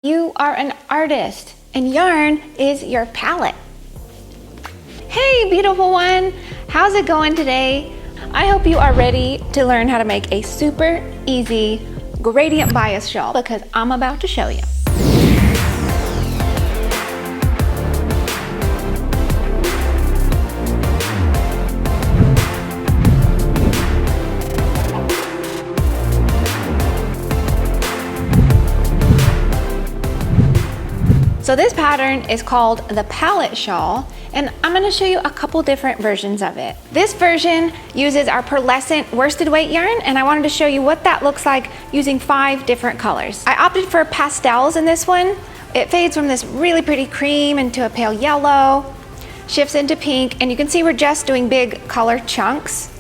You are an artist, and yarn is your palette. Hey, beautiful one! How's it going today? I hope you are ready to learn how to make a super easy gradient bias shawl because I'm about to show you. So this pattern is called the palette shawl, and I'm going to show you a couple different versions of it. This version uses our pearlescent worsted weight yarn, and I wanted to show you what that looks like using 5 different colors. I opted for pastels in this one. It fades from this really pretty cream into a pale yellow, shifts into pink, and you can see we're just doing big color chunks.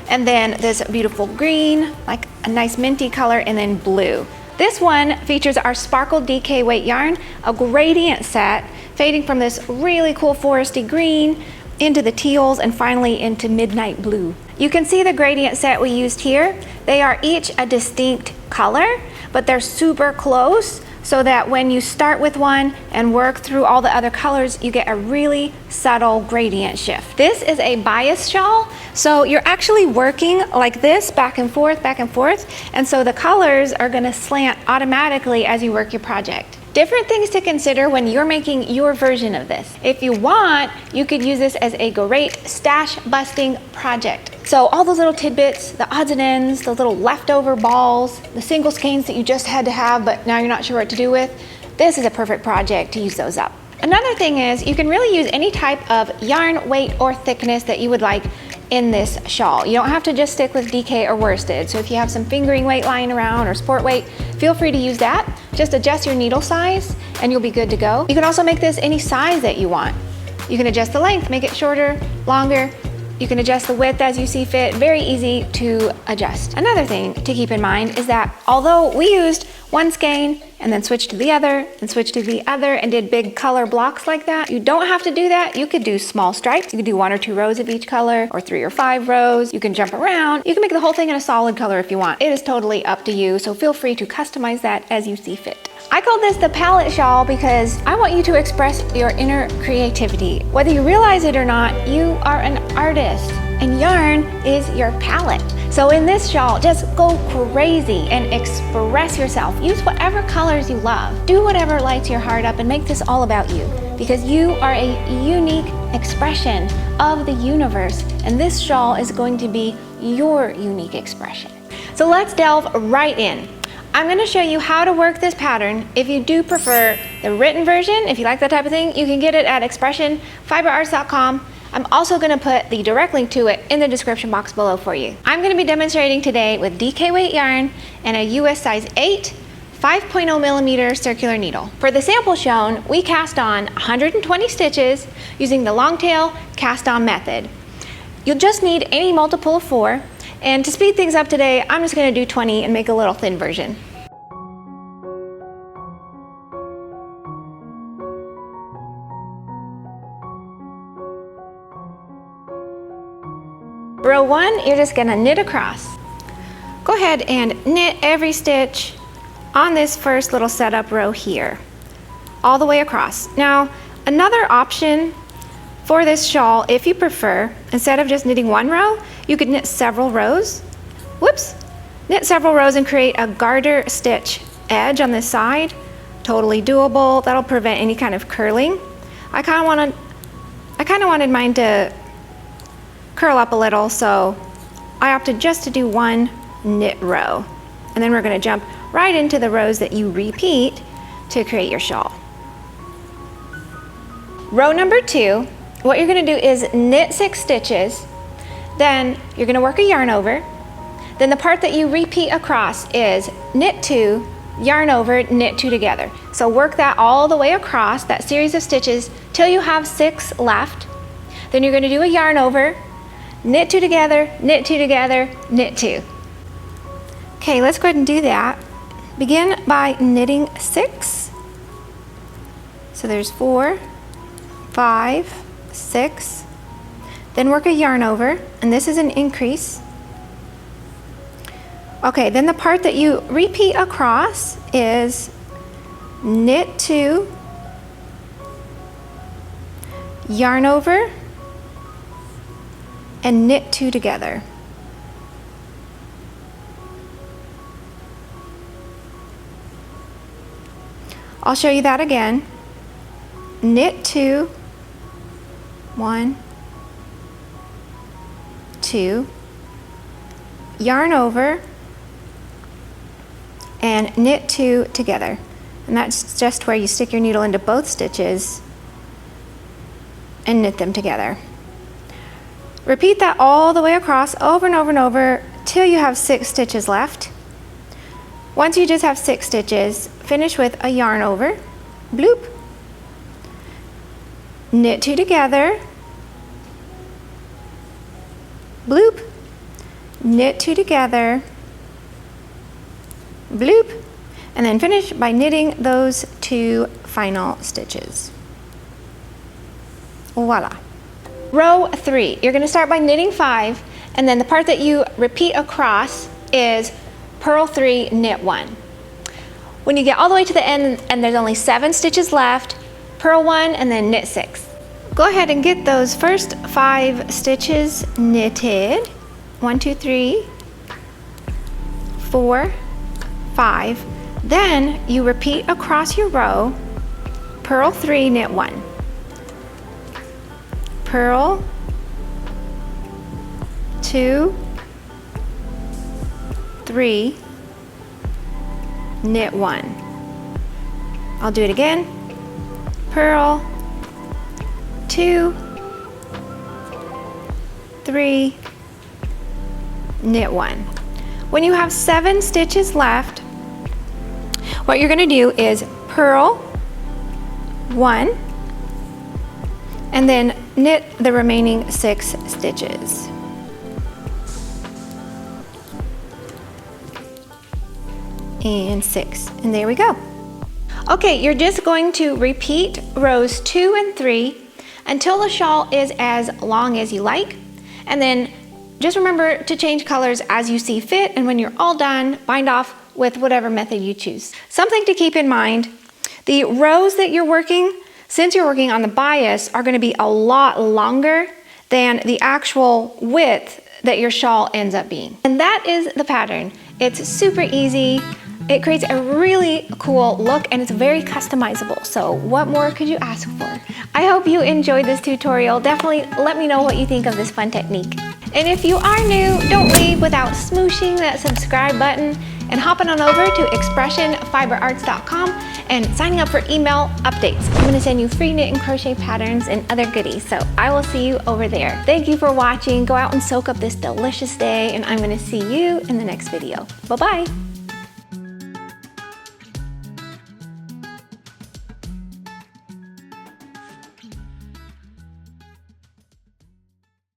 And then this beautiful green, like a nice minty color, and then blue. This one features our Sparkle Dk weight yarn, a gradient set, fading from this really cool foresty green into the teals and finally into midnight blue. You can see the gradient set we used here. They are each a distinct color, but they're super close so that when you start with one and work through all the other colors, you get a really subtle gradient shift. This is a bias shawl, so you're actually working like this back and forth, and so the colors are gonna slant automatically as you work your project. Different things to consider when you're making your version of this. If you want, you could use this as a great stash busting project. So all those little tidbits, the odds and ends, the little leftover balls, the single skeins that you just had to have but now you're not sure what to do with, this is a perfect project to use those up. Another thing is you can really use any type of yarn weight or thickness that you would like in this shawl. You don't have to just stick with DK or worsted. So if you have some fingering weight lying around or sport weight, feel free to use that. Just adjust your needle size and you'll be good to go. You can also make this any size that you want. You can adjust the length, make it shorter, longer. You can adjust the width as you see fit. Very easy to adjust. Another thing to keep in mind is that although we used one skein and then switched to the other and switched to the other and did big color blocks like that, you don't have to do that. You could do small stripes. You could do 1 or 2 rows of each color or 3 or 5 rows. You can jump around. You can make the whole thing in a solid color if you want. It is totally up to you, so feel free to customize that as you see fit. I call this the palette shawl because I want you to express your inner creativity. Whether you realize it or not, you are an artist and yarn is your palette. So in this shawl, just go crazy and express yourself. Use whatever colors you love. Do whatever lights your heart up and make this all about you because you are a unique expression of the universe and this shawl is going to be your unique expression. So let's delve right in. I'm going to show you how to work this pattern. If you do prefer the written version, if you like that type of thing, you can get it at expressionfiberarts.com. I'm also going to put the direct link to it in the description box below for you. I'm going to be demonstrating today with DK weight yarn and a US size 8, 5.0 millimeter circular needle. For the sample shown, we cast on 120 stitches using the long tail cast on method. You'll just need any multiple of 4. And to speed things up today, I'm just going to do 20 and make a little thin version. Row 1, you're just going to knit across. Go ahead and knit every stitch on this first little setup row here, all the way across. Now, another option for this shawl, if you prefer, instead of just knitting 1 row, you could knit several rows. Whoops! Knit several rows and create a garter stitch edge on this side. Totally doable. That'll prevent any kind of curling. I kind of wanted mine to curl up a little, so I opted just to do 1 knit row. And then we're going to jump right into the rows that you repeat to create your shawl. Row number 2, what you're going to do is knit 6 stitches, then you're going to work a yarn over, then the part that you repeat across is knit 2, yarn over, knit 2 together. So work that all the way across, that series of stitches, till you have 6 left. Then you're going to do a yarn over, knit 2 together, knit 2 together, knit 2. Okay, let's go ahead and do that. Begin by knitting 6. So there's 4, 5, 6. Then work a yarn over, and this is an increase. Okay, then the part that you repeat across is knit 2, yarn over, and knit 2 together. I'll show you that again. Knit 2, 1, 2, yarn over, and knit 2 together. And that's just where you stick your needle into both stitches and knit them together. Repeat that all the way across, over and over and over, till you have 6 stitches left. Once you just have 6 stitches, finish with a yarn over, bloop, knit 2 together, bloop, knit 2 together, bloop, and then finish by knitting those 2 final stitches. Voila. Row 3, you're gonna start by knitting 5, and then the part that you repeat across is purl 3, knit 1. When you get all the way to the end and there's only 7 stitches left, purl 1 and then knit 6. Go ahead and get those first 5 stitches knitted. 1, 2, 3, 4, 5. Then you repeat across your row, purl 3, knit 1. Purl 2, 3, knit 1. I'll do it again. Purl 2, 3, knit 1. When you have 7 stitches left, what you're going to do is purl 1 and then knit the remaining 6 stitches. And 6, and there we go. Okay, you're just going to repeat rows 2 and 3 until the shawl is as long as you like, and then just remember to change colors as you see fit, and when you're all done, bind off with whatever method you choose. Something to keep in mind, the rows that you're working, since you're working on the bias, are going to be a lot longer than the actual width that your shawl ends up being. And that is the pattern. It's super easy. It creates a really cool look and it's very customizable. So what more could you ask for? I hope you enjoyed this tutorial. Definitely let me know what you think of this fun technique. And if you are new, don't leave without smooshing that subscribe button and hopping on over to expressionfiberarts.com and signing up for email updates. I'm gonna send you free knit and crochet patterns and other goodies, so I will see you over there. Thank you for watching. Go out and soak up this delicious day, and I'm gonna see you in the next video. Bye-bye.